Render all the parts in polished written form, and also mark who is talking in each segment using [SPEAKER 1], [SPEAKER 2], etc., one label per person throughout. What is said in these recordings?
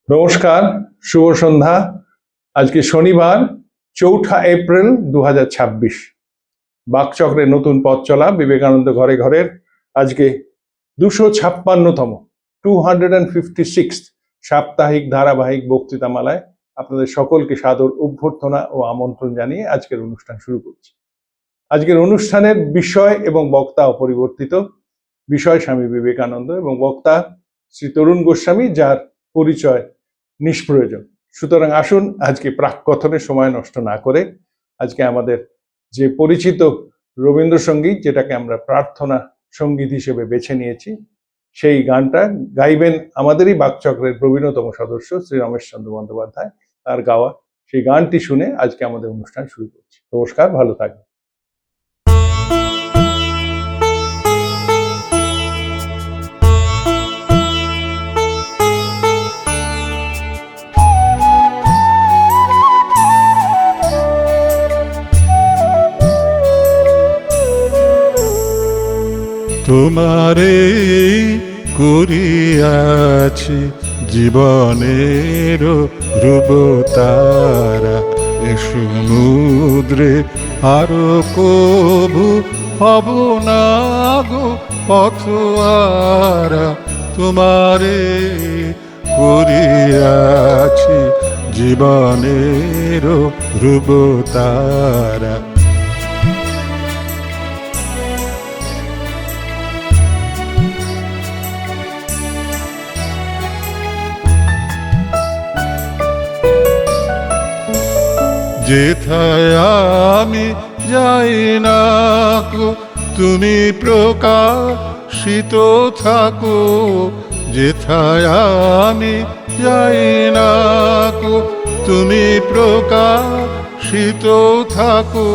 [SPEAKER 1] নমস্কার, শুভ সন্ধ্যা। আজকে শনিবার ৪ঠা এপ্রিল ২০২৬। বাকচক্রের নতুন পথ চলা বিবেকানন্দ ঘরে ঘরের আজকে ২৫৬তম 256 সাপ্তাহিক ধারাবাহিক বক্তৃতামালায় আপনাদের সকলকে সাদর অভ্যর্থনা ও আমন্ত্রণ জানিয়ে আজকের অনুষ্ঠান শুরু করছি। আজকের অনুষ্ঠানের বিষয় এবং বক্তা অপরিবর্তিত। বিষয় স্বামী বিবেকানন্দ এবং বক্তা শ্রী তরুণ গোস্বামী, যার পরিচয় নিষ্প্রয়োজন। সুতরাং আসুন আজকে প্রাককথনের সময় নষ্ট না করে আজকে আমাদের যে পরিচিত রবীন্দ্রসঙ্গীত, যেটাকে আমরা প্রার্থনা সঙ্গীত হিসেবে বেছে নিয়েছি, সেই গানটা গাইবেন আমাদেরই বাকচক্রের প্রবীণতম সদস্য শ্রী রমেশচন্দ্র বন্দ্যোপাধ্যায়। তার গাওয়া সেই গানটি শুনে আজকে আমাদের অনুষ্ঠান শুরু করছি। নমস্কার, ভালো থাকবেন।
[SPEAKER 2] তোমারে করিয়াছি জীবনের রূপতারা, এ সমুদ্রে আরো কবু হব না গো পথহারা। তোমারে করিয়াছি জীবনের রূপতারা। যেথায় আমি যাই না গো তুমি প্রকাশিত থাকো, যেথায় আমি যাই না গো তুমি প্রকাশিত থাকো।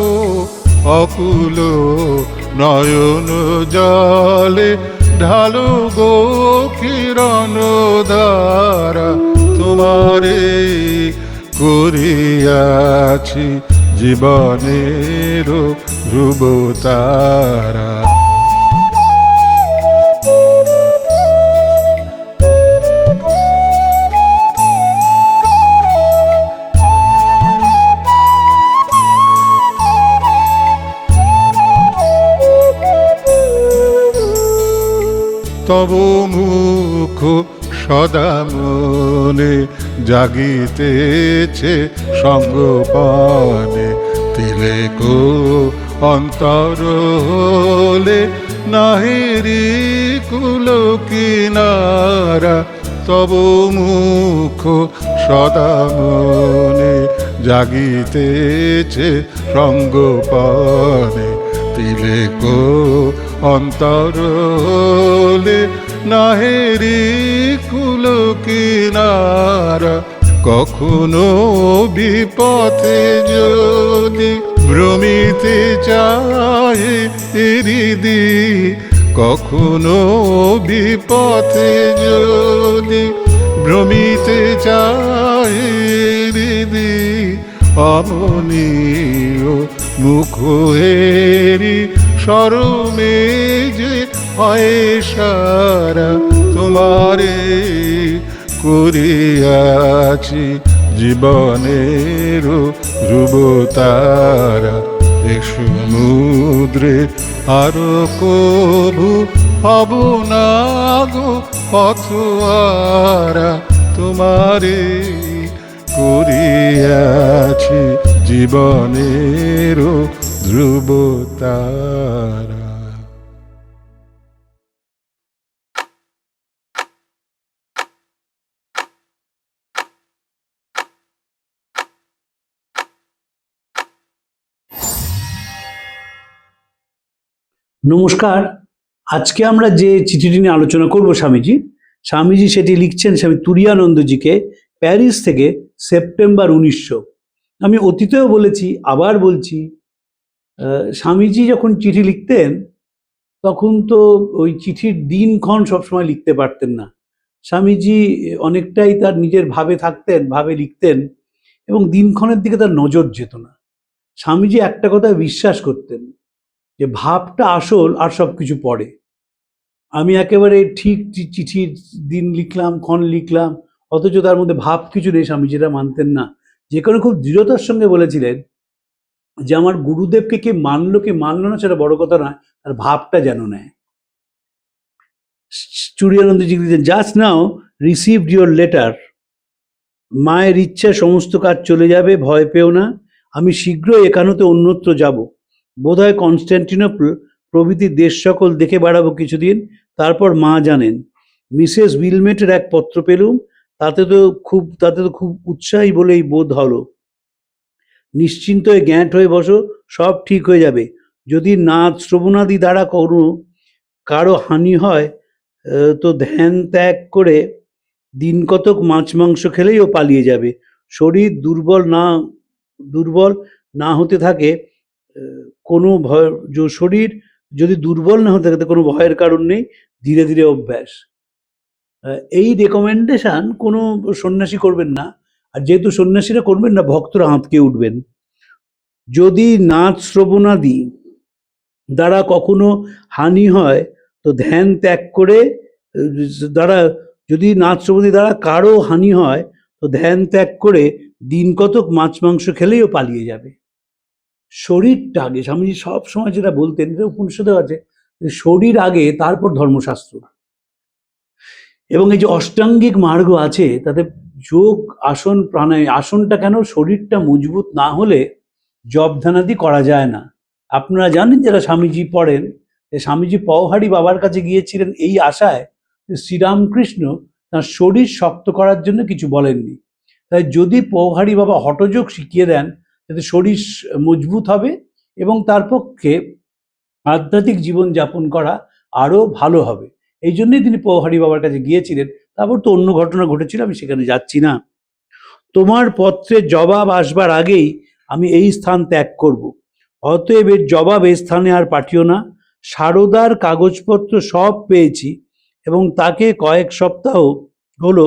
[SPEAKER 2] অকুল নয়ন জলে ঢালো গো কিরণ ধারা। তোমারে করিয়াছি জীবনের রূপতারা। তব মুখ সদা মনে জাগিতেছে সঙ্গপানে, তিলেকো অন্তর হলে নাহিরি কুল কিনারা। তব মুখ সদা মনে জাগিতেছে সঙ্গপানে, তিলেকো অন্তর হলে নাহেরি কুল কিনারা। কখনো বিপথে যদি ভ্রমিতে চায় হৃদি, কখনো বিপথে যদি ভ্রমিতে চায় হৃদি, অমনীয় মুখ হেরি শরমে যে হয় সারা। তোমারে করিয়াছি জীবনের রূপতারা, এ সমুদ্রে আরো কবু হব না গো পথহারা। তোমারে করিয়াছি জীবনের ধ্রুবতারা।
[SPEAKER 3] নমস্কার। আজকে আমরা যে চিঠিটি নিয়ে আলোচনা করব স্বামীজি সেটি লিখছেন স্বামী তুরীয়ানন্দজিকে প্যারিস থেকে সেপ্টেম্বর 1900। আমি অতীতেও বলেছি, আবার বলছি, স্বামীজি যখন চিঠি লিখতেন তখন তো ওই চিঠির দিনক্ষণ সবসময় লিখতে পারতেন না। স্বামীজি অনেকটাই তার নিজের ভাবে থাকতেন, ভাবে লিখতেন এবং দিনক্ষণের দিকে তার নজর যেত না। স্বামীজি একটা কথা বিশ্বাস করতেন, যে ভাবটা আসল আর সব কিছু পরে। আমি একেবারে ঠিক চিঠির দিন লিখলাম, ক্ষণ লিখলাম, অথচ তার মধ্যে ভাব কিছু নেই, স্বামীজিরা মানতেন না। যেখানে খুব দৃঢ়তার সঙ্গে বলেছিলেন যে আমার গুরুদেবকে কে মানলো না সেটা বড় কথা নয়, তার ভাবটা যেন নেয়। চুরিয়ানন্দজি লিখেছেন, just now received your letter. মায়ের ইচ্ছা সমস্ত কাজ চলে যাবে, ভয় পেও না। আমি শীঘ্রই একান্নতে অন্যত্র যাব, বোধহয় কনস্ট্যান্টিনোপল প্রভৃতি দেশ সকল দেখে বেড়াবো কিছুদিন, তারপর মা জানেন। মিসেস উইলমেটের এক পত্র পেলুম, তাতে তো খুব উৎসাহী বলেই বোধ হলো। নিশ্চিন্ত হয়ে জ্ঞাট হয়ে বসো, সব ঠিক হয়ে যাবে। যদি নাদ শ্রবণাদি দ্বারা কারো হানি হয় তো ধ্যান ত্যাগ করে দিন কতক মাছ মাংস খেলেই ও পালিয়ে যাবে। শরীর দুর্বল না হতে থাকে কোনো ভয়, শরীর যদি দুর্বল না হতে থাকে কোনো ভয়ের কারণ নেই, ধীরে ধীরে অভ্যাস। এই রেকমেন্ডেশন কোনো সন্ন্যাসী করবেন না, আর যেহেতু সন্ন্যাসীরা করবেন না, ভক্তরা আঁতকে উঠবেন। যদি নাচ শ্রবণাদি দ্বারা কখনো হানি হয় তো ধ্যান ত্যাগ করে যদি নাচ শ্রবণাদি দ্বারা কারো হানি হয় তো ধ্যান ত্যাগ করে দিন কতক মাছ মাংস খেলেই ও পালিয়ে যাবে। শরীরটা আগে, স্বামীজি সব সময় যেটা বলতেন, এটা উপনিষদে আছে, শরীর আগে তারপর ধর্মশাস্ত্র। এবং এই যে অষ্টাঙ্গিক মার্গ আছে তাতে যোগ, আসন, প্রাণায়াম। আসনটা কেন, শরীরটা মজবুত না হলে জপ ধ্যানাদি করা যায় না। আপনারা জানেন যারা স্বামীজি পড়েন, স্বামীজি পওহারি বাবার কাছে গিয়েছিলেন এই আশায় যে শ্রীরামকৃষ্ণ তার শরীর শক্ত করার জন্য কিছু বলেননি। তাই যদি পওহারি বাবা হঠযোগ শিখিয়ে দেন যাতে শরীর মজবুত হবে এবং তার পক্ষে আধ্যাত্মিক জীবন যাপন করা আরও ভালো হবে, এই জন্যই তিনি পওহারি বাবার কাছে গিয়েছিলেন। তারপর তো অন্য ঘটনা ঘটেছিল, আমি সেখানে যাচ্ছি না। তোমার পত্রের জবাব আসবার আগেই আমি এই স্থান ত্যাগ করব, অতএব এর জবাব এই স্থানে আর পাঠিও না। সারদার কাগজপত্র সব পেয়েছি এবং তাকে কয়েক সপ্তাহ হলো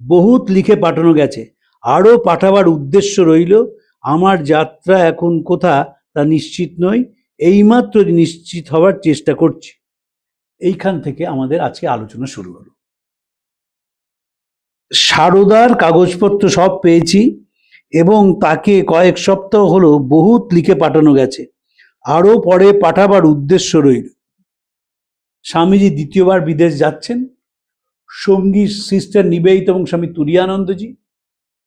[SPEAKER 3] বহুত লিখে পাঠানো গেছে, আরও পাঠাবার উদ্দেশ্য রইল। আমার যাত্রা এখন কোথা তা নিশ্চিত নই, এইমাত্র নিশ্চিত হবার চেষ্টা করছি। এইখান থেকে আমাদের আজকে আলোচনা শুরু হলো। সারদার কাগজপত্র সব পেয়েছি এবং তাকে কয়েক সপ্তাহ হলো বহুত লিখে পাঠানো গেছে, আরও পরে পাঠাবার উদ্দেশ্য রইল। স্বামীজি দ্বিতীয়বার বিদেশ যাচ্ছেন। সঙ্গী সিস্টার নিবেদিতা এবং স্বামী তুরীয়ানন্দজি,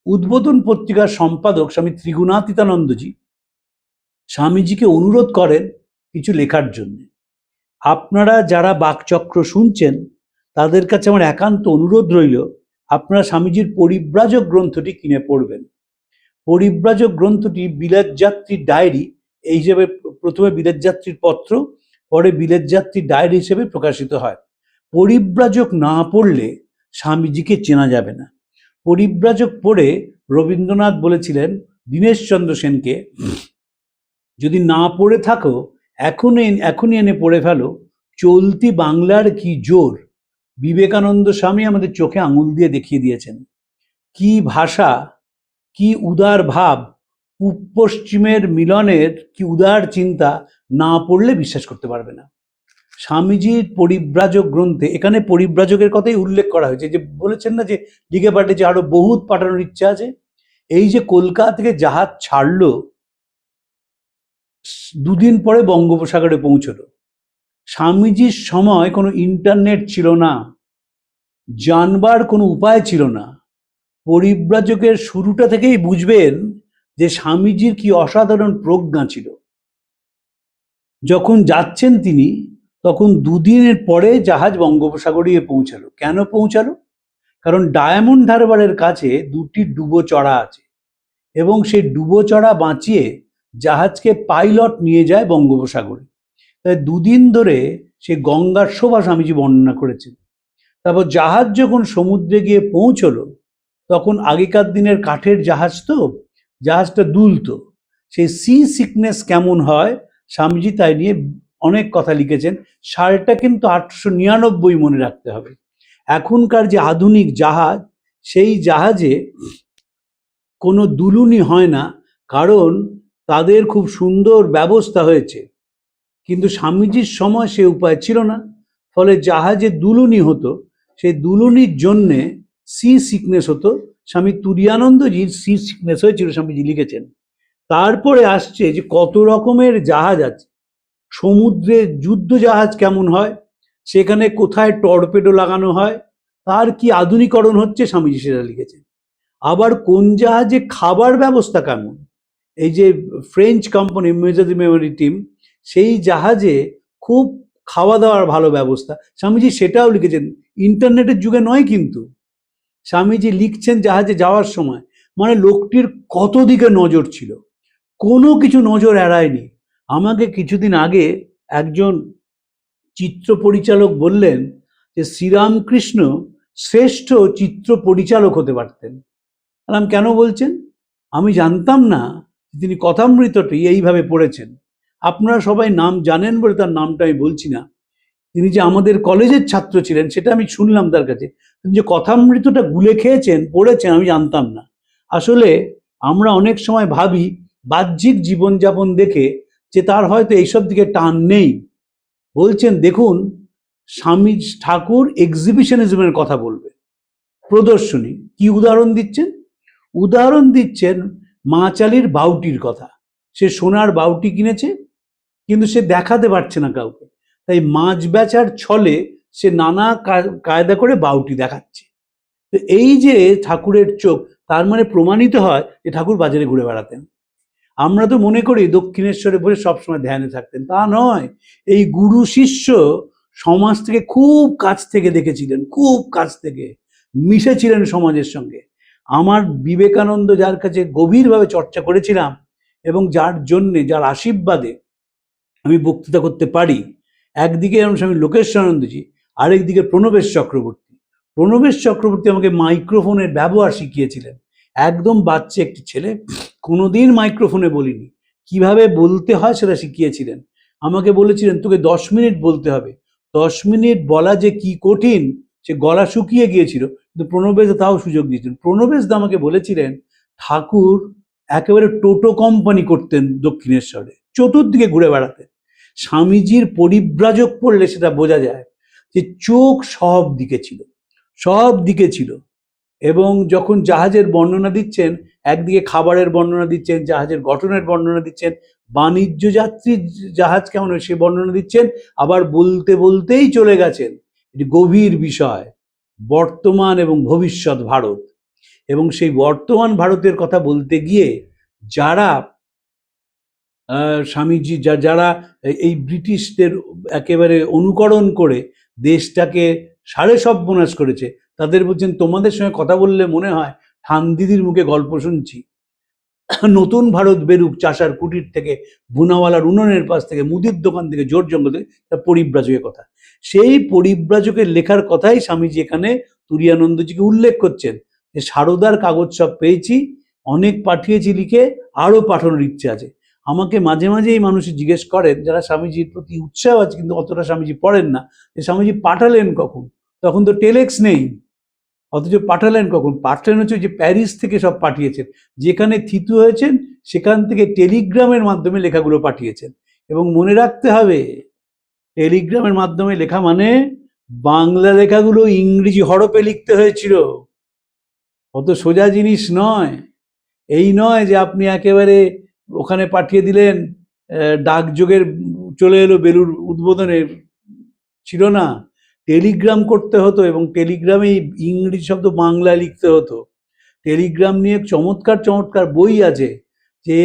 [SPEAKER 3] উদ্বোধন পত্রিকার সম্পাদক স্বামী ত্রিগুণাতীতানন্দজি স্বামীজিকে অনুরোধ করেন কিছু লেখার জন্য। আপনারা যারা বাকচক্র শুনছেন তাদের কাছে আমার একান্ত অনুরোধ রইল, আপনারা স্বামীজির পরিব্রাজক গ্রন্থটি কিনে পড়বেন। পরিব্রাজক গ্রন্থটি বিলেত যাত্রীর ডায়েরি এই হিসেবে, প্রথমে বিলেত যাত্রীর পত্র, পরে বিলেত যাত্রীর ডায়েরি হিসেবে প্রকাশিত হয়। পরিব্রাজক না পড়লে স্বামীজিকে চেনা যাবে না। পরিব্রাজক পড়ে রবীন্দ্রনাথ বলেছিলেন দীনেশচন্দ্র সেনকে, যদি না পড়ে থাকো এখনই এনে পড়ে ফেলো, চলতি বাংলার কি জোর। বিবেকানন্দ স্বামী আমাদের চোখে আঙুল দিয়ে দেখিয়ে দিয়েছেন কি ভাষা, কি উদার ভাব, পূব পশ্চিমের মিলনের কি উদার চিন্তা, না পড়লে বিশ্বাস করতে পারবে না। স্বামীজির পরিব্রাজক গ্রন্থে এখানে পরিব্রাজকের কথাই উল্লেখ করা হয়েছে, যে বলেছেন না যে লিখে পাঠিয়েছে, আরো বহুত পাঠানোর ইচ্ছা আছে। এই যে কলকাতা থেকে জাহাজ ছাড়লো, দুদিন পরে বঙ্গোপসাগরে পৌঁছলো। স্বামীজির সময় কোনো ইন্টারনেট ছিল না, জানবার কোনো উপায় ছিল না। পরিব্রাজকের শুরুটা থেকেই বুঝবেন যে স্বামীজির কি অসাধারণ প্রজ্ঞা ছিল। যখন যাচ্ছেন তিনি, তখন দুদিনের পরে জাহাজ বঙ্গোপসাগরে পৌঁছালো। কেন পৌঁছালো? কারণ ডায়মন্ড হারবারের কাছে দুটি ডুবোচড়া আছে এবং সেই ডুবোচড়া বাঁচিয়ে জাহাজকে পাইলট নিয়ে যায় বঙ্গোপসাগরে। তাই দুদিন ধরে সে গঙ্গার শোভা স্বামীজি বর্ণনা করেছেন। তারপর জাহাজ যখন সমুদ্রে গিয়ে পৌঁছলো, তখন আগেকার দিনের কাঠের জাহাজ তো, জাহাজটা দুলতো। সেই সি সিকনেস কেমন হয় স্বামীজি তাই নিয়ে অনেক কথা লিখেছেন। সালটা কিন্তু 1899 মনে রাখতে হবে। এখনকার যে আধুনিক জাহাজ, সেই জাহাজে কোনো দুলুনি হয় না, কারণ তাদের খুব সুন্দর ব্যবস্থা হয়েছে। কিন্তু স্বামীজির সময় সে উপায় ছিল না, ফলে জাহাজে দুলুনি হতো। সেই দুলুনির জন্যে সি সিকনেস হতো, স্বামী তুরীয়ানন্দজির সি সিকনেস হয়েছিল, স্বামীজি লিখেছেন। তারপরে আসছে যে কত রকমের জাহাজ আছে, সমুদ্রে যুদ্ধ জাহাজ কেমন হয়, সেখানে কোথায় টর্পেডো লাগানো হয়, তার কি আধুনিকরণ হচ্ছে, স্বামীজি সেটা লিখেছেন। আবার কোন জাহাজে খাবার ব্যবস্থা কেমন, এই যে ফ্রেঞ্চ কোম্পানি মেমোরি টিম, সেই জাহাজে খুব খাওয়া দাওয়ার ভালো ব্যবস্থা, স্বামীজি সেটাও লিখেছেন। ইন্টারনেটের যুগে নয় কিন্তু, স্বামীজি লিখছেন জাহাজে যাওয়ার সময়। মানে লোকটির কত দিকে নজর ছিল, কোনো কিছু নজর এড়ায়নি। আমাকে কিছুদিন আগে একজন চিত্র পরিচালক বললেন যে শ্রীরামকৃষ্ণ শ্রেষ্ঠ চিত্র পরিচালক হতে পারতেন। বললাম কেন বলছেন? আমি জানতাম না তিনি কথামৃতটি এইভাবে পড়েছেন। আপনারা সবাই নাম জানেন বলে তার নামটা আমি বলছি না। তিনি যে আমাদের কলেজের ছাত্র ছিলেন সেটা আমি শুনলাম তার কাছে। তিনি যে কথামৃতটা গুলে খেয়েছেন, পড়েছেন, আমি জানতাম না। আসলে আমরা অনেক সময় ভাবি বাহ্যিক জীবনযাপন দেখে যে তার হয়তো এইসব দিকে টান নেই। বলছেন দেখুন, স্বামী ঠাকুর এক্সিবিশনিজমের কথা বলবে, প্রদর্শনী। কি উদাহরণ দিচ্ছেন? উদাহরণ দিচ্ছেন মাচালির বাউটির কথা। সে সোনার বাউটি কিনেছে, কিন্তু সে দেখাতে পারছে না কাউকে, তাই মাছ বেচার ছলে সে নানা কায়দা করে বাউটি দেখাচ্ছে। তো এই যে ঠাকুরের চোখ, তার মানে প্রমাণিত হয় যে ঠাকুর বাজারে ঘুরে বেড়াতেন। আমরা তো মনে করি দক্ষিণেশ্বরে বসে সবসময় ধ্যানে থাকতেন, তা নয়। এই গুরু শিষ্য সমাজ থেকে খুব কাছ থেকে দেখেছিলেন, খুব কাছ থেকে মিশেছিলেন সমাজের সঙ্গে। আমার বিবেকানন্দ, যার কাছে গভীরভাবে চর্চা করেছিলাম এবং যার জন্যে, যার আশীর্বাদে আমি বক্তৃতা করতে পারি, একদিকে যেমন স্বামী লোকেশানন্দজি, আরেকদিকে প্রণবেশ চক্রবর্তী। প্রণবেশ চক্রবর্তী আমাকে মাইক্রোফোনের ব্যবহার শিখিয়েছিলেন। একদম বাচ্চা একটি ছেলে, কোনোদিন মাইক্রোফোনে বলিনি, কিভাবে বলতে হয় সেটা শিখিয়েছিলেন। আমাকে বলেছিলেন তোকে 10 মিনিট বলতে হবে। 10 মিনিট বলা যে কি কঠিন, সে গলা শুকিয়ে গিয়েছিল, কিন্তু প্রণবেশ তাও সুযোগ দিয়েছিলেন। প্রণবেশ দা আমাকে বলেছিলেন ঠাকুর একেবারে টোটো কোম্পানি করতেন দক্ষিণেশ্বরে, চতুর্দিকে ঘুরে বেড়াতেন। স্বামীজির পরিব্রাজক পড়লে সেটা বোঝা যায় যে চোখ সব দিকে ছিল, সব দিকে ছিল। এবং যখন জাহাজের বর্ণনা দিচ্ছেন, একদিকে খাবারের বর্ণনা দিচ্ছেন, জাহাজের গঠনের বর্ণনা দিচ্ছেন, বাণিজ্য যাত্রী জাহাজ কেমন হয় সে বর্ণনা দিচ্ছেন, আবার বলতে বলতেই চলে গেছেন এটি গভীর বিষয়, বর্তমান এবং ভবিষ্যৎ ভারত। এবং সেই বর্তমান ভারতের কথা বলতে গিয়ে যারা স্বামীজি, যারা এই ব্রিটিশদের একেবারে অনুকরণ করে দেশটাকে সাড়ে সর্বনাশ করেছে, তাদের বলছেন তোমাদের সঙ্গে কথা বললে মনে হয় ঠান দিদির মুখে গল্প শুনছি। নতুন ভারত বেরুক চাষার কুটির থেকে, বুনাওয়ালার উনুনের পাশ থেকে, মুদির দোকান থেকে, জোর জঙ্গল থেকে, পরিব্রাজকের কথা। সেই পরিব্রাজকের লেখার কথাই স্বামীজি এখানে তুরীয়ানন্দজিকে উল্লেখ করছেন যে সারদার কাগজ সব পেয়েছি, অনেক পাঠিয়েছি লিখে, আরও পাঠানোর ইচ্ছে আছে। আমাকে মাঝে মাঝে এই মানুষ জিজ্ঞেস করেন যারা স্বামীজির প্রতি উৎসাহ আছে কিন্তু অতটা স্বামীজি পড়েন না, যে স্বামীজি পাঠালেন কখন? তখন তো টেলেক্স নেই, অথচ পাঠালেন কখন? পাঠালেন হচ্ছে যে প্যারিস থেকে সব পাঠিয়েছেন, যেখানে থিতু হয়েছেন সেখান থেকে টেলিগ্রামের মাধ্যমে লেখাগুলো পাঠিয়েছেন। এবং মনে রাখতে হবে, টেলিগ্রামের মাধ্যমে লেখা মানে বাংলা লেখাগুলো ইংরেজি হরফে লিখতে হয়েছিল, অত সোজা জিনিস নয়। এই নয় যে আপনি একেবারে ওখানে পাঠিয়ে দিলেন, ডাকযোগের চলে এলো বেলুর উদ্বোধনে, ছিল না। টেলিগ্রাম করতে হতো এবং টেলিগ্রামে ইংরেজি শব্দ বাংলায় লিখতে হতো। টেলিগ্রাম নিয়ে চমৎকার চমৎকার বই আছে, যে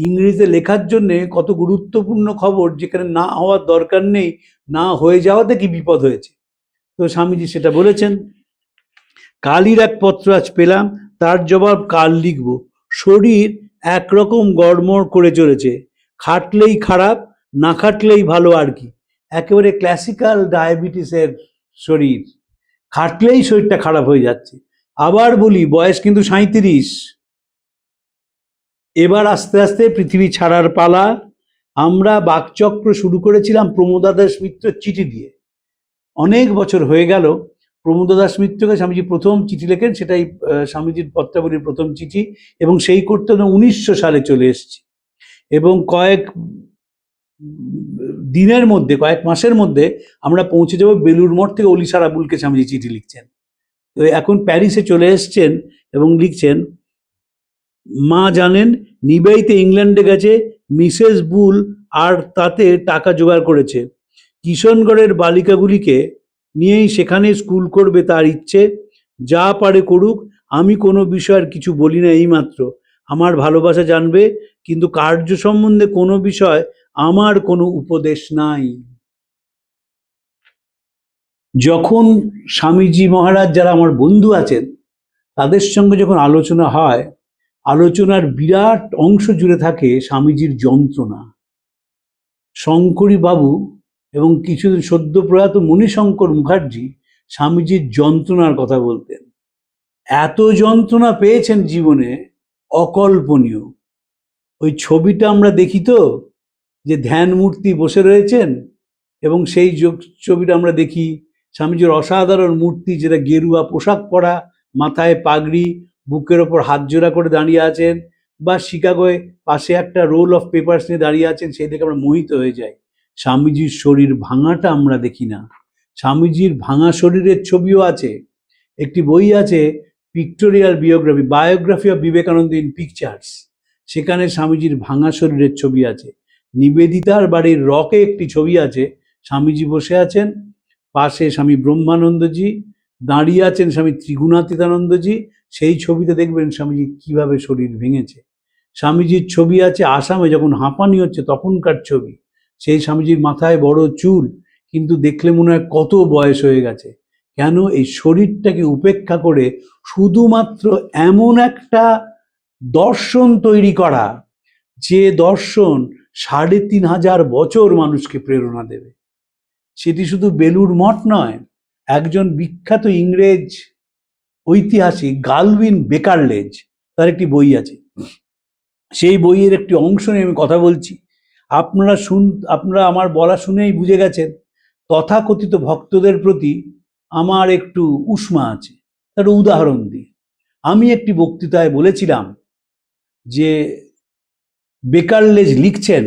[SPEAKER 3] ইংরেজিতে লেখার জন্যে কত গুরুত্বপূর্ণ খবর যেখানে না হওয়ার দরকার নেই, না হয়ে যাওয়াতে কি বিপদ হয়েছে। তো স্বামীজি সেটা বলেছেন। কালির এক পত্র আজ পেলাম, তার জবাব কাল লিখব। শরীর একরকম গড়মড় করে চলেছে, খাটলেই খারাপ, না খাটলেই ভালো আর কি। একেবারে ক্লাসিক্যাল ডায়াবেটিসের শরীর, খাটলেই শরীরটা খারাপ হয়ে যাচ্ছে। আবার বলি বয়স কিন্তু 37। এবার আস্তে আস্তে পৃথিবী ছাড়ার পালা। আমরা বাকচক্র শুরু করেছিলাম প্রমোদ দাস মিত্রের চিঠি দিয়ে, অনেক বছর হয়ে গেল। প্রমোদ দাস মিত্রকে স্বামীজি প্রথম চিঠি লেখেন, সেটাই স্বামীজির পত্রাবলীর প্রথম চিঠি, এবং সেই করতে 1900 সালে চলে এসেছি। এবং কয়েক দিনের মধ্যে, কয়েক মাসের মধ্যে আমরা পৌঁছে যাব বেলুর মঠ থেকে অলিসার আবুলকে স্বামীজি চিঠি লিখছেন। তো এখন প্যারিসে চলে এসছেন এবং লিখছেন, মা জানেন নিবাইতে ইংল্যান্ডে গেছে মিসেস বুল, আর তাতে টাকা জোগাড় করেছে। কিশনগড়ের বালিকাগুলিকে নিয়েই সেখানে স্কুল করবে তার ইচ্ছে। যা পারে করুক, আমি কোনো বিষয়ের কিছু বলি না, এইমাত্র আমার ভালোবাসা জানবে, কিন্তু কার্য সম্বন্ধে কোনো বিষয় আমার কোনো উপদেশ নাই। যখন স্বামীজি মহারাজ, যারা আমার বন্ধু আছেন, তাদের সঙ্গে যখন আলোচনা হয়, আলোচনার বিরাট অংশ জুড়ে থাকে স্বামীজির যন্ত্রণা। শঙ্করী বাবু এবং কিছুদিন সদ্য প্রয়াত মণিশঙ্কর মুখার্জি স্বামীজির যন্ত্রণার কথা বলতেন। এত যন্ত্রণা পেয়েছেন জীবনে, অকল্পনীয়। ওই ছবিটা আমরা দেখি তো, যে ধ্যান মূর্তি বসে রয়েছেন, এবং সেই ছবিটা আমরা দেখি স্বামীজির অসাধারণ মূর্তি, যেটা গেরুয়া পোশাক পরা, মাথায় পাগড়ি, বুকের ওপর হাত জোড়া করে দাঁড়িয়ে আছেন, বা শিকাগোয় পাশে একটা রোল অফ পেপারস নিয়ে দাঁড়িয়ে আছেন, সেই দেখে আমরা মোহিত হয়ে যাই। স্বামীজির শরীর ভাঙাটা আমরা দেখি না। স্বামীজির ভাঙা শরীরের ছবিও আছে। একটি বই আছে, pictorial biography of Vivekananda in pictures, সেখানে স্বামীজির ভাঙা শরীরের ছবি আছে। নিবেদিতার বাড়ির রকে একটি ছবি আছে, স্বামীজি বসে আছেন, পাশে স্বামী ব্রহ্মানন্দজি, দাঁড়িয়ে আছেন স্বামী ত্রিগুণাতীতানন্দজি। সেই ছবিতে দেখবেন স্বামীজি কিভাবে শরীর ভেঙেছে। স্বামীজির ছবি আছে আসামে যখন হাঁপানি হচ্ছে তখনকার ছবি, সেই স্বামীজির মাথায় বড় চুল, কিন্তু দেখলে মনে হয় কত বয়স হয়ে গেছে। কেন? এই শরীরটাকে উপেক্ষা করে শুধুমাত্র এমন একটা দর্শন তৈরি করা, যে দর্শন ৩,৫০০ বছর মানুষকে প্রেরণা দেবে। সেটি শুধু বেলুড় মঠ নয়, একজন বিখ্যাত ইংরেজ ঐতিহাসিক গালভিন বেকারলেজ, তার একটি বই আছে, সেই বইয়ের একটি অংশ নিয়ে আমি কথা বলছি। আপনারা আমার বলা শুনেই বুঝে গেছেন তথাকথিত ভক্তদের প্রতি আমার একটু উষ্মা আছে। তার উদাহরণ দিই। আমি একটি বক্তৃতায় বলেছিলাম যে বেকারলেজ লিখছেন,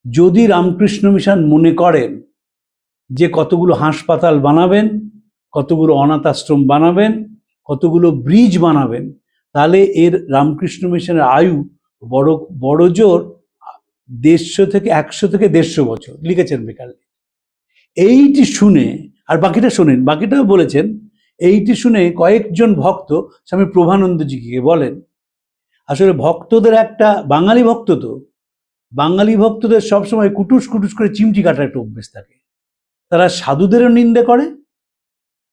[SPEAKER 3] যদি রামকৃষ্ণ মিশন মনে করেন যে কতগুলো হাসপাতাল বানাবেন, কতগুলো অনাথ আশ্রম বানাবেন, কতগুলো ব্রিজ বানাবেন, তাহলে এর রামকৃষ্ণ মিশনের আয়ু বড় জোর 100 থেকে 150 বছর, লিখেছেন বেকারলেজ। এইটি শুনে, আর বাকিটা শোনেন, বাকিটাও বলেছেন, এইটি শুনে কয়েকজন ভক্ত স্বামী প্রভানন্দজিকে বলেন, আসলে ভক্তদের একটা, বাঙালি ভক্ত তো, বাঙালি ভক্তদের সবসময় কুটুস কুটুস করে চিমটি কাটার একটা অভ্যেস থাকে। তারা সাধুদেরও নিন্দে করে,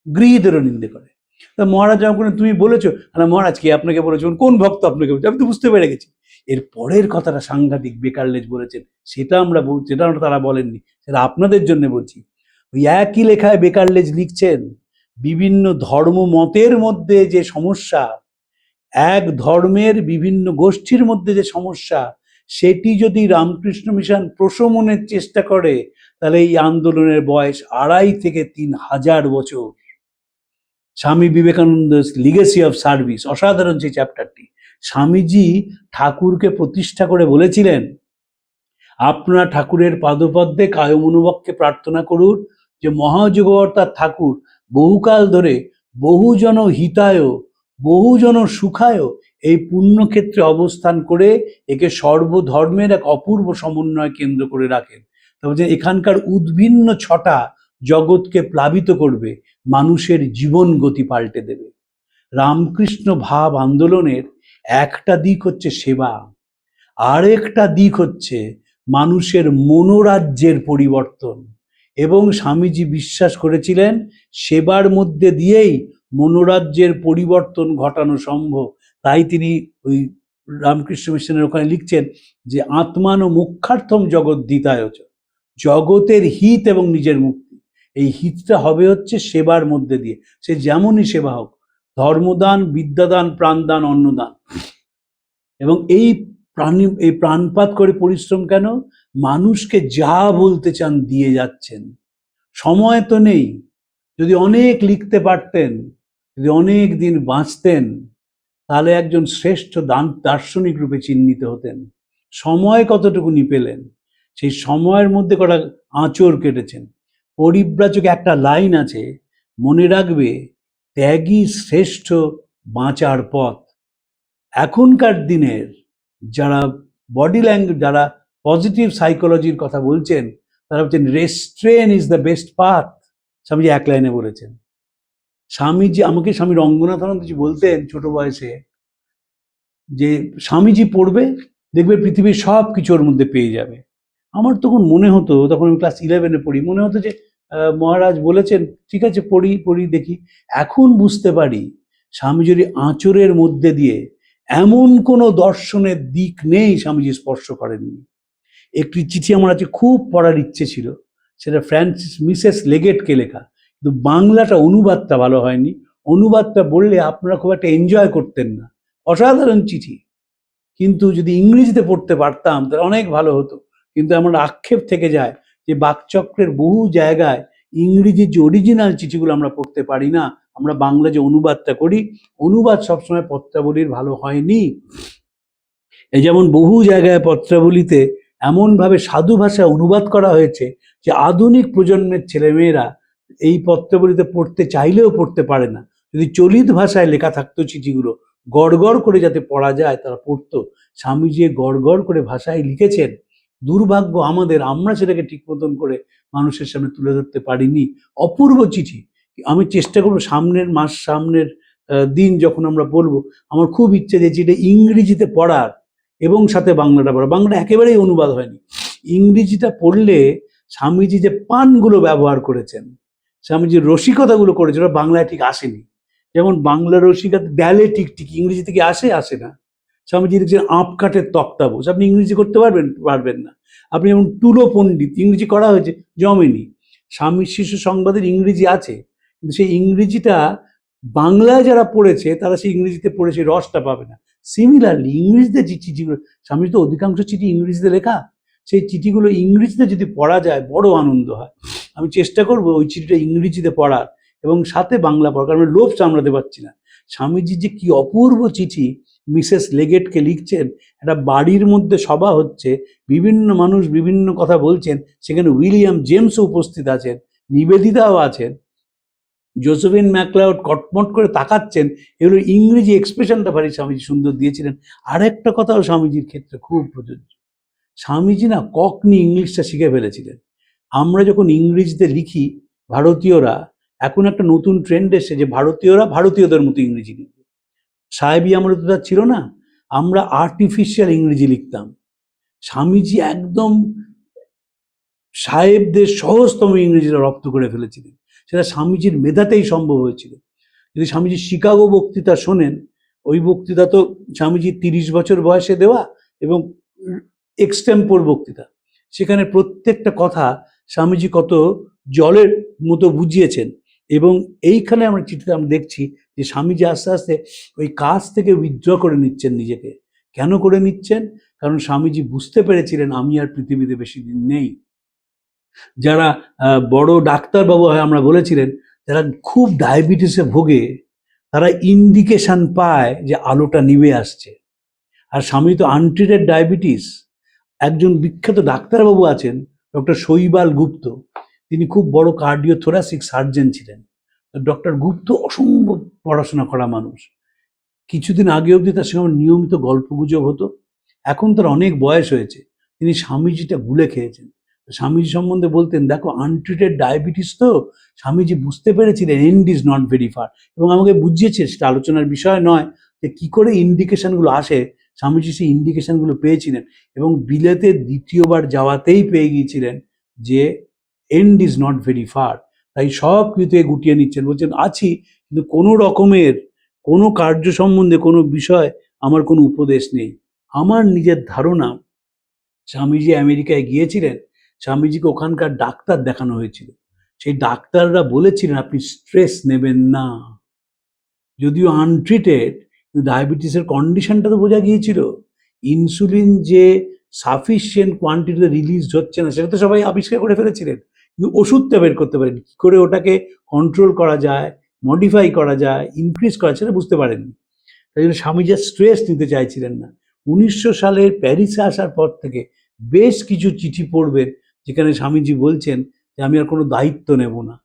[SPEAKER 3] গৃহীদেরও নিন্দে করে। তা মহারাজ যখন তুমি বলেছো, না মহারাজ কে আপনাকে বলেছো, কোন ভক্ত আপনাকে বলছে, আমি তো বুঝতে পেরে গেছি। এর পরের কথাটা সাংঘাতিক বেকারলেজ বলেছেন, সেটা তারা বলেননি, সেটা আপনাদের জন্য বলছি। ওই একই লেখায় বেকারলেজ লিখছেন, বিভিন্ন ধর্ম মতের মধ্যে যে সমস্যা, এক ধর্মের বিভিন্ন গোষ্ঠীর মধ্যে যে সমস্যা, সেটি যদি রামকৃষ্ণ মিশন প্রশমনের চেষ্টা করে, তাহলে এই আন্দোলনের বয়স 2.5 থেকে 3,000 বছর। Swami Vivekananda legacy of service, অসাধারণ সেই চ্যাপ্টারটি। স্বামীজি ঠাকুরকে প্রতিষ্ঠা করে বলেছিলেন, আপনারা ঠাকুরের পাদপদ্মে কায়মনোবাক্যে প্রার্থনা করুন যে মহাযোগবর্তার ঠাকুর বহুকাল ধরে বহুজন হিতায় বহুজন সুখায় এই পুণ্যক্ষেত্রে অবস্থান করে একে সর্বধর্মের এক অপূর্ব সমন্বয় কেন্দ্র করে রাখেন। তবে এখানকার উদ্ভিন্ন ছটা জগৎকে প্লাবিত করবে, মানুষের জীবন গতি পাল্টে দেবে। রামকৃষ্ণ ভাব আন্দোলনের একটা দিক হচ্ছে সেবা, আরেকটা দিক হচ্ছে মানুষের মনোরাজ্যের পরিবর্তন। এবং স্বামীজি বিশ্বাস করেছিলেন সেবার মধ্যে দিয়েই মনোরাজ্যের পরিবর্তন ঘটানো সম্ভব। তাই তিনি ওই রামকৃষ্ণ মিশনের ওখানে লিখছেন যে আত্মান ও মুখ্যার্থম জগৎ দ্বিতায়চ, জগতের হিত এবং নিজের মুক্তি। এই হিতটা হবে হচ্ছে সেবার মধ্যে দিয়ে, সে যেমনই সেবা হোক, ধর্মদান, বিদ্যাদান, প্রাণদান, অন্নদান। এবং এই প্রাণপাত করে পরিশ্রম কেন? মানুষকে যা বলতে চান দিয়ে যাচ্ছেন। সময় তো নেই, যদি অনেক লিখতে পারতেন, যদি অনেক দিন বাঁচতেন, তাহলে একজন শ্রেষ্ঠ দার্শনিক রূপে চিহ্নিত হতেন। সময় কতটুকুনি পেলেন, সেই সময়ের মধ্যে কটা আঁচড় কেটেছেন। পরিব্রাজকে একটা লাইন আছে, মনে রাখবে ত্যাগই শ্রেষ্ঠ বাঁচার পথ। এখনকার দিনের যারা বডি ল্যাঙ্গুয়েজ, যারা পজিটিভ সাইকোলজির কথা বলছেন, তারা বলছেন restrain is the best path. Swamiji এক লাইনে বলেছেন। স্বামীজি আমাকে, স্বামী রঙ্গনাথানন্দজি বলতেন ছোট বয়সে যে স্বামীজি পড়বে, দেখবে পৃথিবীর সব কিছু ওর মধ্যে পেয়ে যাবে। আমার তখন মনে হতো, তখন আমি ক্লাস 11-এ পড়ি, মনে হতো যে মহারাজ বলেছেন, ঠিক আছে পড়ি পড়ি দেখি। এখন বুঝতে পারি স্বামীজির আঁচড়ের মধ্যে দিয়ে এমন কোনো দর্শনের দিক নেই স্বামীজি স্পর্শ করেননি। একটি চিঠি আমার আছে, খুব পড়ার ইচ্ছে ছিল, সেটা ফ্রান্সিস মিসেস লেগেটকে লেখা, কিন্তু বাংলাটা অনুবাদটা ভালো হয়নি। অনুবাদটা বললে আপনারা খুব একটা এনজয় করতেন না। অসাধারণ চিঠি, কিন্তু যদি ইংরেজিতে পড়তে পারতাম তাহলে অনেক ভালো হতো। কিন্তু আমার আক্ষেপ থেকে যায় যে বাকচক্রের বহু জায়গায় ইংরেজির যে অরিজিনাল চিঠিগুলো আমরা পড়তে পারি না, আমরা বাংলা যে অনুবাদটা করি, অনুবাদ সবসময় পত্রাবলীর ভালো হয়নি। এই যেমন বহু জায়গায় পত্রাবলীতে এমনভাবে সাধু ভাষা অনুবাদ করা হয়েছে যে আধুনিক প্রজন্মের ছেলেমেয়েরা এই পত্রাবলীতে পড়তে চাইলেও পড়তে পারে না। যদি চলিত ভাষায় লেখা থাকতো চিঠিগুলো, গড়গড় করে যাতে পড়া যায় তারা পড়তো। স্বামীজি গড়গড় করে ভাষায় লিখেছেন, দুর্ভাগ্য আমাদের, আমরা সেটাকে ঠিক মতন করে মানুষের সামনে তুলে ধরতে পারিনি। অপূর্ব চিঠি। আমি চেষ্টা করবো সামনের মাস, সামনের দিন যখন আমরা বলবো, আমার খুব ইচ্ছে যে এটা ইংরেজিতে পড়ার এবং সাথে বাংলাটা পড়া। বাংলা একেবারেই অনুবাদ হয়নি। ইংরেজিটা পড়লে স্বামীজি যে পানগুলো ব্যবহার করেছেন, স্বামীজির রসিকতাগুলো করেছে, ওরা বাংলায় ঠিক আসেনি। যেমন বাংলা রসিকতা দেয়ালে টিকটিকি, ইংরেজি থেকে আসে না। স্বামীজি লিখছেন আঁপ কাঠের তক্তাবোস, আপনি ইংরেজি করতে পারবেন না। আপনি যেমন টুলো পণ্ডিত, ইংরেজি করা হয়েছে, জমেনি। স্বামী শিশু সংবাদের ইংরেজি আছে, কিন্তু সেই ইংরেজিটা বাংলায় যারা পড়েছে তারা সেই ইংরেজিতে পড়ে সেই রসটা পাবে না। সিমিলারলি ইংরেজিতে যে চিঠিগুলো, স্বামীর তো অধিকাংশ চিঠি ইংরেজিতে লেখা, সেই চিঠিগুলো ইংরেজিতে যদি পড়া যায় বড় আনন্দ হয়। আমি চেষ্টা করব ওই চিঠিটা ইংরেজিতে পড়ার এবং সাথে বাংলা পড়ার, কারণ লোভ সামলাতে পারছি না। স্বামীজির যে কি অপূর্ব চিঠি মিসেস লেগেটকে লিখছেন। একটা বাড়ির মধ্যে সভা হচ্ছে, বিভিন্ন মানুষ বিভিন্ন কথা বলছেন, সেখানে উইলিয়াম জেমসও উপস্থিত আছেন, নিবেদিতাও আছেন, জোসেফিন ম্যাকলাউড কটমট করে তাকাচ্ছেন। এগুলো ইংরেজি এক্সপ্রেশনটা ভারী স্বামীজি সুন্দর দিয়েছিলেন। আর একটা কথাও স্বামীজির ক্ষেত্রে খুব প্রযোজ্য, স্বামীজি না ককনি ইংলিশটা শিখে ফেলেছিলেন। আমরা যখন ইংরেজিতে লিখি ভারতীয়রা, এখন একটা নতুন ট্রেন্ড এসে যে ভারতীয়রা ভারতীয়দের মতো ইংরেজি লিখবে। সাহেবী আমলে তো তার ছিল না, আমরা আর্টিফিশিয়াল ইংরেজি লিখতাম। স্বামীজি একদম সাহেবদের সহজতম ইংরেজিটা রপ্ত করে ফেলেছিলেন। সেটা স্বামীজির মেধাতেই সম্ভব হয়েছিল। যদি স্বামীজি শিকাগো বক্তৃতা শোনেন, ওই বক্তৃতা তো স্বামীজি 30 বছর বয়সে দেওয়া এবং এক্সটেম্পোর বক্তৃতা, সেখানে প্রত্যেকটা কথা স্বামীজি কত জলের মতো বুঝিয়েছেন। এবং এইখানে আমরা চিঠিতে আমরা দেখছি যে স্বামীজি আস্তে আস্তে ওই কাজ থেকে উইথড্র করে নিচ্ছেন নিজেকে। কেন করে নিচ্ছেন? কারণ স্বামীজি বুঝতে পেরেছিলেন আমি আর পৃথিবীতে বেশি দিন নেই। যারা বড় ডাক্তারবাবু হয়, আমরা বলেছিলেন, যারা খুব ডায়াবেটিসে ভোগে তারা ইন্ডিকেশন পায় যে আলোটা নিভে আসছে। আর স্বামী তো আনট্রিটেড ডায়াবেটিস। একজন বিখ্যাত ডাক্তারবাবু আছেন, ডক্টর শৈবাল গুপ্ত, তিনি খুব বড় কার্ডিওথোরাসিক সার্জন ছিলেন। ডক্টর গুপ্ত অসম্ভব পড়াশোনা করা মানুষ। কিছুদিন আগে অবধি তার সঙ্গে নিয়মিত গল্পগুজব হতো। এখন তার অনেক বয়স হয়েছে, তিনি স্বামীজিটা গুলে খেয়েছেন। স্বামীজি সম্বন্ধে বলতেন, দেখো আনট্রিটেড ডায়াবেটিস তো, স্বামীজি বুঝতে পেরেছিলেন end is not very far, এবং আমাকে বুঝিয়েছে, সেটা আলোচনার বিষয় নয়, যে কী করে ইন্ডিকেশনগুলো আসে। স্বামীজি সেই ইন্ডিকেশনগুলো পেয়েছিলেন এবং বিলেতে দ্বিতীয়বার যাওয়াতেই পেয়ে গিয়েছিলেন যে end is not very far. তাই সব কিছুতে গুটিয়ে নিচ্ছেন, বলছেন আছি, কিন্তু কোনো রকমের কোনো কার্য সম্বন্ধে কোনো বিষয় আমার কোনো উপদেশ নেই। আমার নিজের ধারণা, স্বামীজি আমেরিকায় গিয়েছিলেন, স্বামীজিকে ওখানকার ডাক্তার দেখানো হয়েছিল, সেই ডাক্তাররা বলেছিলেন আপনি স্ট্রেস নেবেন না। যদিও আনট্রিটেড, ডায়াবেটিসের কন্ডিশনটা তো বোঝা গিয়েছিল। ইনসুলিন যে সাফিসিয়েন্ট কোয়ান্টিটিতে রিলিজ হচ্ছে না, সেটা তো সবাই আবিষ্কার করে ফেলেছিলেন, কিন্তু ওষুধটা বের করতে পারেন, কী করে ওটাকে কন্ট্রোল করা যায়, মডিফাই করা যায়, ইনক্রিজ করা, সেটা বুঝতে পারেননি। তাই জন্য স্বামীজি স্ট্রেস নিতে চাইছিলেন না। 1900 সালের প্যারিসে আসার পর থেকে বেশ কিছু চিঠি পড়বেন যেখানে স্বামীজি বলছেন যে আমি আর কোনো দায়িত্ব নেব না।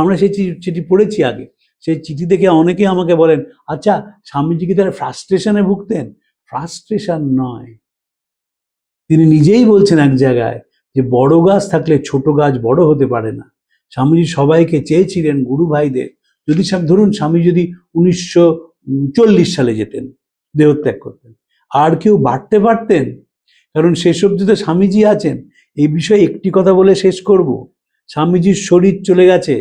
[SPEAKER 3] আমরা সেই চিঠি পড়েছি আগে। সেই চিঠি দেখে অনেকে আমাকে বলেন, আচ্ছা স্বামীজি কি তারা ফ্রাস্ট্রেশনে ভুগতেন? ফ্রাস্ট্রেশন নয়, তিনি নিজেই বলছেন এক জায়গায় যে বড় গাছ থাকলে ছোট গাছ বড় হতে পারে না। স্বামীজি সবাইকে চেয়েছিলেন, গুরু ভাইদের, যদি ধরুন স্বামী যদি 1940 সালে যেতেন, দেহত্যাগ করতেন, আর কেউ বাড়তে পারতেন? কারণ শেষ অবধি তো স্বামীজি আছেন। এই বিষয়ে একটি কথা বলে শেষ করব। স্বামীজির শরীর চলে গেছে,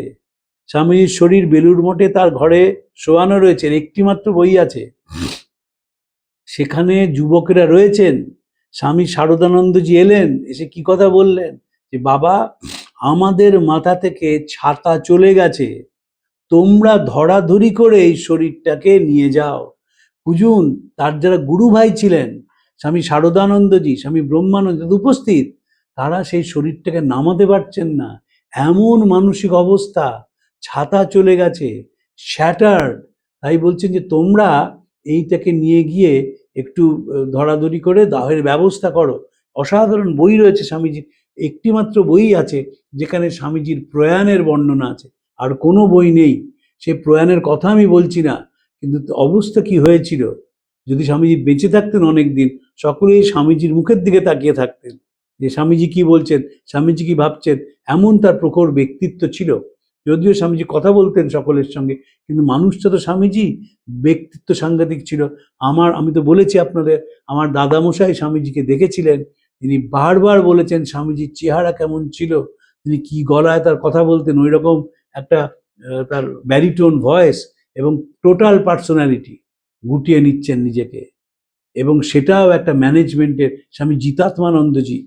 [SPEAKER 3] স্বামীজির শরীর বেলুড় মঠে তার ঘরে শোয়ানো রয়েছে, একটি মাত্র বই আছে, সেখানে যুবকেরা রয়েছেন। স্বামী শারদানন্দজি এলেন, এসে কি কথা বললেন, যে বাবা আমাদের মাথা থেকে ছাতা চলে গেছে, তোমরা ধরাধরি করে এই শরীরটাকে নিয়ে যাও। বুঝুন, তার যারা গুরু ভাই ছিলেন, স্বামী শারদানন্দজি, স্বামী ব্রহ্মানন্দ উপস্থিত, তারা সেই শরীরটাকে নামাতে পারছেন না, এমন মানসিক অবস্থা, ছাতা চলে গেছে, শ্যাটার্ড। তাই বলছেন যে তোমরা এইটাকে নিয়ে গিয়ে একটু ধরাধরি করে দাহের ব্যবস্থা করো। অসাধারণ বই রয়েছে স্বামীজির, একটি মাত্র বই আছে যেখানে স্বামীজির প্রয়াণের বর্ণনা আছে, আর কোনো বই নেই। সে প্রয়াণের কথা আমি বলছি না, কিন্তু অবস্থা কি হয়েছিল, যদি স্বামীজি বেঁচে থাকতেন অনেক দিন, সকলেই স্বামীজির মুখের দিকে তাকিয়ে থাকতেন যে স্বামীজি কি বলছেন, স্বামীজি কি ভাবছেন। এমন তার প্রখর ব্যক্তিত্ব ছিল। যদিও স্বামীজি কথা বলতেন সকলের সঙ্গে, কিন্তু মানুষটা তো স্বামীজি, ব্যক্তিত্ব সাংঘাতিক ছিল। আমি তো বলেছি আপনাদের, আমার দাদামশাই স্বামীজিকে দেখেছিলেন, তিনি বারবার বলেছেন স্বামীজির চেহারা কেমন ছিল, তিনি কি গলায় তার কথা বলতেন, ওই রকম একটা তার ব্যারিটোন ভয়েস এবং টোটাল পার্সোনালিটি, গুটিয়ে নিচ্ছেন নিজেকে। এবং সেটাও একটা ম্যানেজমেন্টের, স্বামী জিতাত্মানন্দজি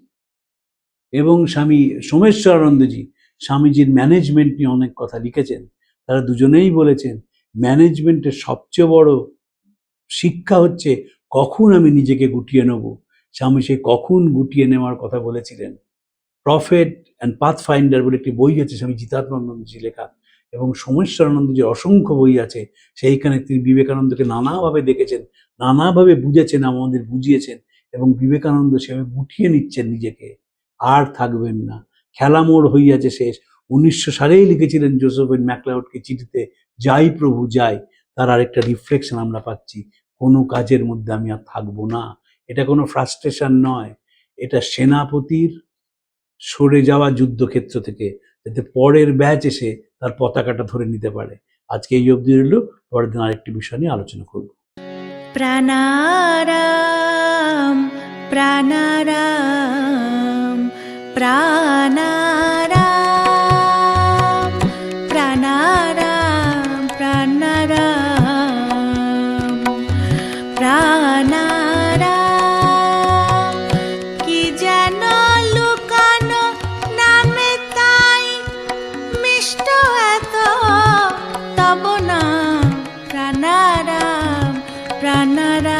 [SPEAKER 3] এবং স্বামী সোমেশ্বরানন্দজি স্বামীজির ম্যানেজমেন্ট নিয়ে অনেক কথা লিখেছেন। তারা দুজনেই বলেছেন ম্যানেজমেন্টের সবচেয়ে বড় শিক্ষা হচ্ছে কখন আমি নিজেকে গুটিয়ে নেব। স্বামী সেই কখন গুটিয়ে নেওয়ার কথা বলেছিলেন। প্রফেট অ্যান্ড পাথ ফাইন্ডার বলে একটি বই আছে স্বামী জিতাত্মানন্দজি লেখা, এবং সোমেশ্বরানন্দজির অসংখ্য বই আছে। সেইখানে তিনি বিবেকানন্দকে নানাভাবে দেখেছেন, নানাভাবে বুঝেছেন, আমাদের বুঝিয়েছেন, এবং বিবেকানন্দ সেভাবে গুটিয়ে নিচ্ছেন নিজেকে, আর থাকবেন না, খেলা মোড় হইয়াছে শেষ। 1900 সালেই লিখেছিলেন জোসেফিন ম্যাকলাউডকে চিঠিতে, যাই প্রভু যাই। তার আরেকটা রিফ্লেকশন আমরা পাচ্ছি, কোনো কাজের মধ্যে আমি আর থাকবো না। এটা কোনো ফ্রাস্ট্রেশন নয়, এটা সেনাপতির সরে যাওয়া যুদ্ধক্ষেত্র থেকে, যাতে পরের ব্যাচ এসে তার পতাকাটা ধরে নিতে পারে। আজকে এই অবধি রইল, পরের দিন আরেকটি বিষয় নিয়ে আলোচনা করব।
[SPEAKER 4] প্রাণারাম প্রাণারাম প্রাণারাম প্রাণারাম প্রাণারাম প্রাণারাম, কি যেন লুকানো নামে তাই মিষ্ট এত তব নাম প্রাণারাম প্রাণারাম।